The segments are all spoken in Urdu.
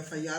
FIR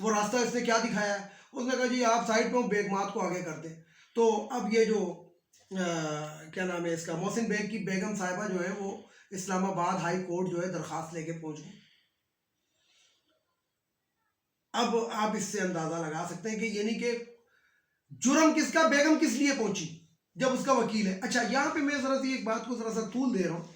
وہ راستہ اس نے کیا دکھایا ہے؟ اس نے کہا جی آپ سائڈ پہ ہوں، بیگ مات کو آگے کر دیں. تو اب یہ جو کیا نام ہے اس کا، محسن بیگ کی بیگم صاحبہ جو ہے وہ اسلام آباد ہائی کورٹ جو ہے درخواست لے کے پہنچ گئی. اب آپ اس سے اندازہ لگا سکتے ہیں کہ یعنی کہ جرم کس کا، بیگم کس لیے پہنچی جب اس کا وکیل ہے. اچھا یہاں پہ میں ذرا سی ایک بات کو ذرا سا طول دے رہا ہوں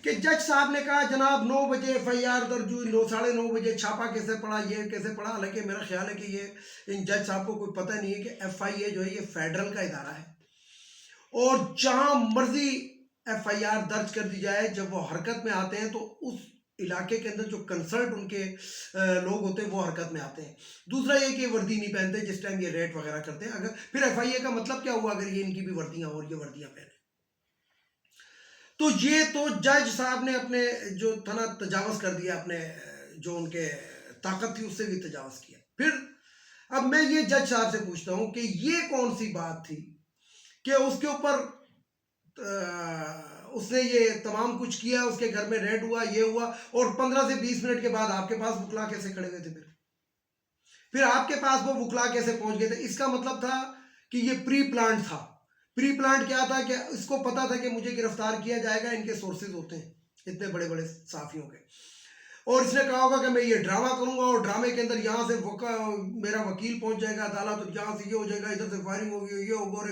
کہ جج صاحب نے کہا جناب 9 بجے ایف آئی آر درج ہوئی، 9:30 بجے چھاپا کیسے پڑا، یہ کیسے پڑا. حالانکہ میرا خیال ہے کہ یہ ان جج صاحب کو کوئی پتہ نہیں ہے کہ ایف آئی اے جو ہے یہ فیڈرل کا ادارہ ہے، اور جہاں مرضی ایف آئی آر درج کر دی جائے، جب وہ حرکت میں آتے ہیں تو اس علاقے کے اندر جو کنسلٹ ان کے لوگ ہوتے ہیں وہ حرکت میں آتے ہیں. دوسرا یہ کہ وردی نہیں پہنتے جس ٹائم یہ ریٹ وغیرہ کرتے ہیں. اگر پھر ایف آئی اے کا مطلب کیا ہوا اگر یہ ان کی بھی وردیاں اور یہ وردیاں پہنے؟ تو یہ تو جج صاحب نے اپنے جو تھا نا تجاوز کر دیا، اپنے جو ان کے طاقت تھی اس سے بھی تجاوز کیا. پھر اب میں یہ جج صاحب سے پوچھتا ہوں کہ یہ کون سی بات تھی کہ اس کے اوپر اس نے یہ تمام کچھ کیا، اس کے گھر میں ریڈ ہوا، یہ ہوا، اور 15 سے 20 منٹ کے بعد آپ کے پاس وکلا کیسے کھڑے ہوئے تھے؟ پھر آپ کے پاس وہ وکلا کیسے پہنچ گئے تھے؟ اس کا مطلب تھا کہ یہ پری پلانٹ تھا. پری پلانٹ کیا تھا کہ اس کو پتا تھا کہ مجھے گرفتار کیا جائے گا، ان کے سورسز ہوتے ہیں اتنے بڑے بڑے صحافیوں کے، اور اس نے کہا ہوگا کہ میں یہ ڈرامہ کروں گا، اور ڈرامے کے اندر یہاں سے میرا وکیل پہنچ جائے گا عدالت، یہاں سے یہ ہو جائے گا، ادھر سے فائرنگ ہوگی، یہ ہوگا، اور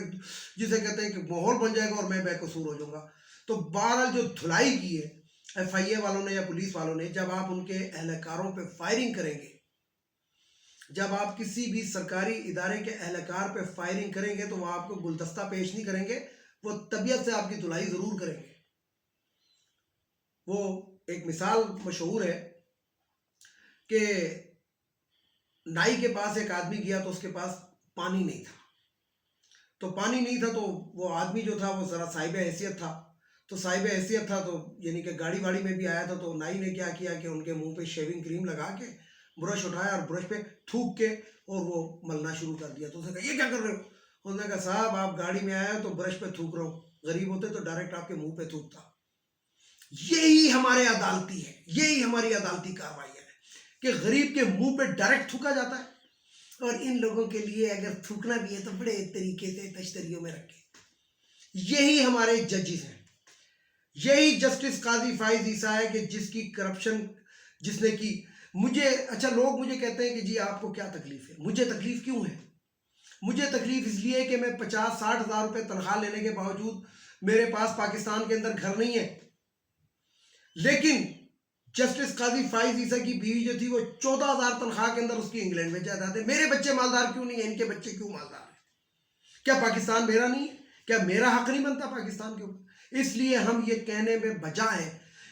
جسے کہتے ہیں کہ ماحول بن جائے گا اور میں بے قصور ہو جاؤں گا. تو بہرحال جو دھلائی کی ہے ایف آئی اے والوں نے یا پولیس والوں نے، جب آپ ان کے اہلکاروں پہ فائرنگ کریں گے، جب آپ کسی بھی سرکاری ادارے کے اہلکار پہ فائرنگ کریں گے تو وہ آپ کو گلدستہ پیش نہیں کریں گے، وہ طبیعت سے آپ کی دھلائی ضرور کریں گے. وہ ایک مثال مشہور ہے کہ نائی کے پاس ایک آدمی گیا تو اس کے پاس پانی نہیں تھا. تو پانی نہیں تھا تو وہ آدمی جو تھا وہ ذرا صاحب حیثیت تھا، تو صاحب حیثیت تھا تو یعنی کہ گاڑی واڑی میں بھی آیا تھا. تو نائی نے کیا کیا کہ ان کے منہ پہ شیونگ کریم لگا کے برش اٹھایا اور برش پہ تھوک کے اور وہ ملنا شروع کر دیا. تو اس نے کہا یہ کیا کر رہے ہو؟ اس نے کہا صاحب آپ گاڑی میں آئے تو برش پہ تھوک رہا ہوں، غریب ہوتے تو ڈائریکٹ آپ کے منہ پہ تھوکتا. یہی ہمارے عدالتی ہے، یہی ہماری عدالتی کاروائی ہے کہ غریب کے منہ پہ ڈائریکٹ تھوکا جاتا ہے، اور ان لوگوں کے لیے اگر تھوکنا بھی ہے تو بڑے طریقے سے تشتریوں میں رکھے. یہی ہمارے ججز ہیں، یہی جسٹس قاضی فائز عیسیٰ ہے کہ جس کی کرپشن جس نے کی. مجھے اچھا لوگ مجھے کہتے ہیں کہ جی آپ کو کیا تکلیف ہے؟ مجھے تکلیف کیوں ہے؟ مجھے تکلیف اس لیے کہ میں 50-60 ہزار روپے تنخواہ لینے کے باوجود میرے پاس پاکستان کے اندر گھر نہیں ہے، لیکن جسٹس قاضی فائز عیسیٰ کی بیوی جو تھی وہ 14,000 تنخواہ کے اندر اس کی انگلینڈ میں جائیداد ہے. میرے بچے مالدار کیوں نہیں ہیں؟ ان کے بچے کیوں مالدار ہیں؟ کیا پاکستان میرا نہیں ہے؟ کیا میرا حق نہیں بنتا پاکستان کے اوپر؟ اس لیے ہم یہ کہنے میں بجا ہیں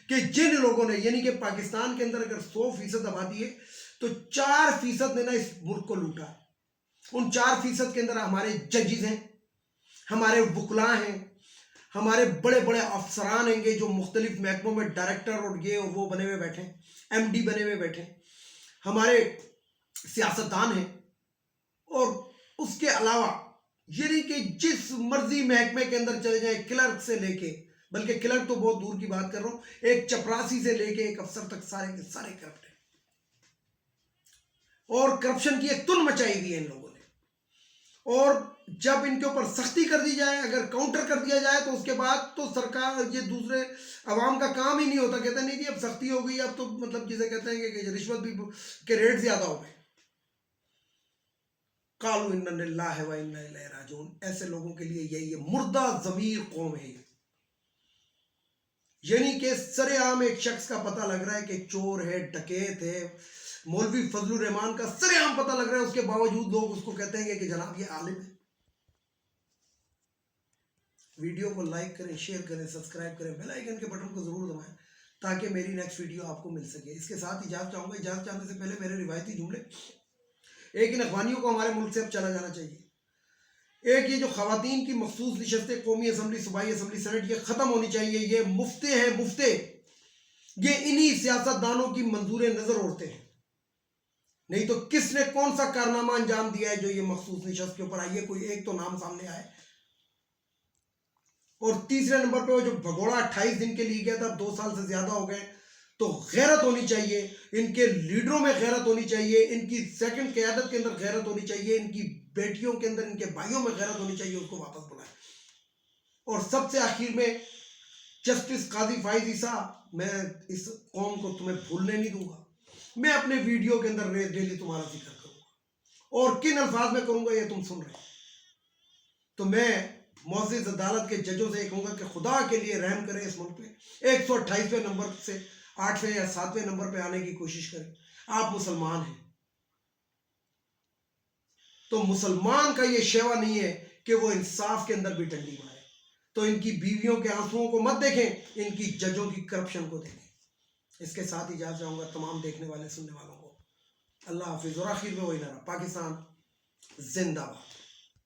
کہ جن لوگوں نے یعنی کہ پاکستان کے اندر اگر 100% آبادی ہے تو 4% نے نا اس ملک کو لوٹا. ان 4% کے اندر ہمارے ججز ہیں، ہمارے وکلاء ہیں، ہمارے بڑے بڑے افسران ہیں گے جو مختلف محکموں میں ڈائریکٹر اور یہ اور وہ بنے ہوئے بیٹھے، ایم ڈی بنے ہوئے بیٹھے، ہمارے سیاستدان ہیں. اور اس کے علاوہ یعنی کہ جس مرضی محکمے کے اندر چلے جائیں، کلرک سے لے کے، بلکہ کلرک تو بہت دور کی بات کر رہا ہوں، ایک چپراسی سے لے کے ایک افسر تک سارے کے سارے کرپٹ ہیں. اور کرپشن کی ایک تن مچائی ہوئی ہے ان لوگوں نے. اور جب ان کے اوپر سختی کر دی جائے، اگر کاؤنٹر کر دیا جائے تو اس کے بعد تو سرکار یہ دوسرے عوام کا کام ہی نہیں ہوتا. کہتے ہیں نہیں جی اب سختی ہو گئی، اب تو مطلب جسے کہتے ہیں کہ رشوت بھی کے ریٹ زیادہ ہو گئے. قالوا انا للہ و انا الیہ راجعون. ایسے لوگوں کے لیے یہی مردہ ضمیر قوم ہے. یعنی کہ سر عام ایک شخص کا پتہ لگ رہا ہے کہ چور ہے، ڈکیت ہے، مولوی فضل الرحمان کا سر عام پتہ لگ رہا ہے، اس کے باوجود لوگ اس کو کہتے ہیں کہ جناب یہ عالم ہے. ویڈیو کو لائک کریں، شیئر کریں، سبسکرائب کریں، بیل آئیکن کے بٹن کو ضرور دبائیں تاکہ میری نیکسٹ ویڈیو آپ کو مل سکے. اس کے ساتھ اجازت چاہوں گا. اجازت چاہنے سے پہلے میرے روایتی جملے، ایک ان اخوانیوں کو ہمارے ملک سے اب چلا جانا چاہیے. ایک یہ جو خواتین کی مخصوص نشستیں قومی اسمبلی، صوبائی اسمبلی، سینٹ، یہ ختم ہونی چاہیے. یہ مفتے ہیں، مفتے. یہ انہی سیاست دانوں کی منظور نظر اوڑھتے ہیں. نہیں تو کس نے کون سا کارنامہ انجام دیا ہے جو یہ مخصوص نشست کے اوپر آئیے کوئی ایک تو نام سامنے آئے. اور تیسرے نمبر پہ وہ جو بھگوڑا 28 دن کے لیے گیا تھا، 2 سال سے زیادہ ہو گئے تو غیرت ہونی چاہیے، ان کے لیڈروں میں غیرت ہونی چاہیے، ان کی سیکنڈ قیادت کے اندر غیرت ہونی چاہیے، ان کی بیٹیوں کے اندر، ان کے بھائیوں میں غیرت ہونی چاہیے، اس کو واپس بلائیں۔ اور سب سے آخر میں جسٹس قاضی فائز عیسیٰ، میں اس قوم کو تمہیں بھولنے نہیں دوں گا، میں اپنے ویڈیو کے اندر ڈیلی تمہارا ذکر کروں گا، اور کن الفاظ میں کروں گا یہ تم سن رہے ہیں۔ تو میں معزز عدالت کے ججوں سے یہ کہوں گا کہ خدا کے لیے رحم کریں اس ملک پہ، 128ویں نمبر سے 8ویں یا 7ویں نمبر پہ آنے کی کوشش کریں۔ آپ مسلمان ہیں، تو مسلمان کا یہ شیوا نہیں ہے کہ وہ انصاف کے اندر بھی ڈنڈی مارے۔ تو ان کی بیویوں کے آنسوؤں کو مت دیکھیں، ان کی ججوں کی کرپشن کو دیکھیں۔ اس کے ساتھ اجازت چاہوں گا تمام دیکھنے والے سننے والوں کو۔ اللہ حافظ، اور آخر میں وہی نعرہ، پاکستان زندہ باد۔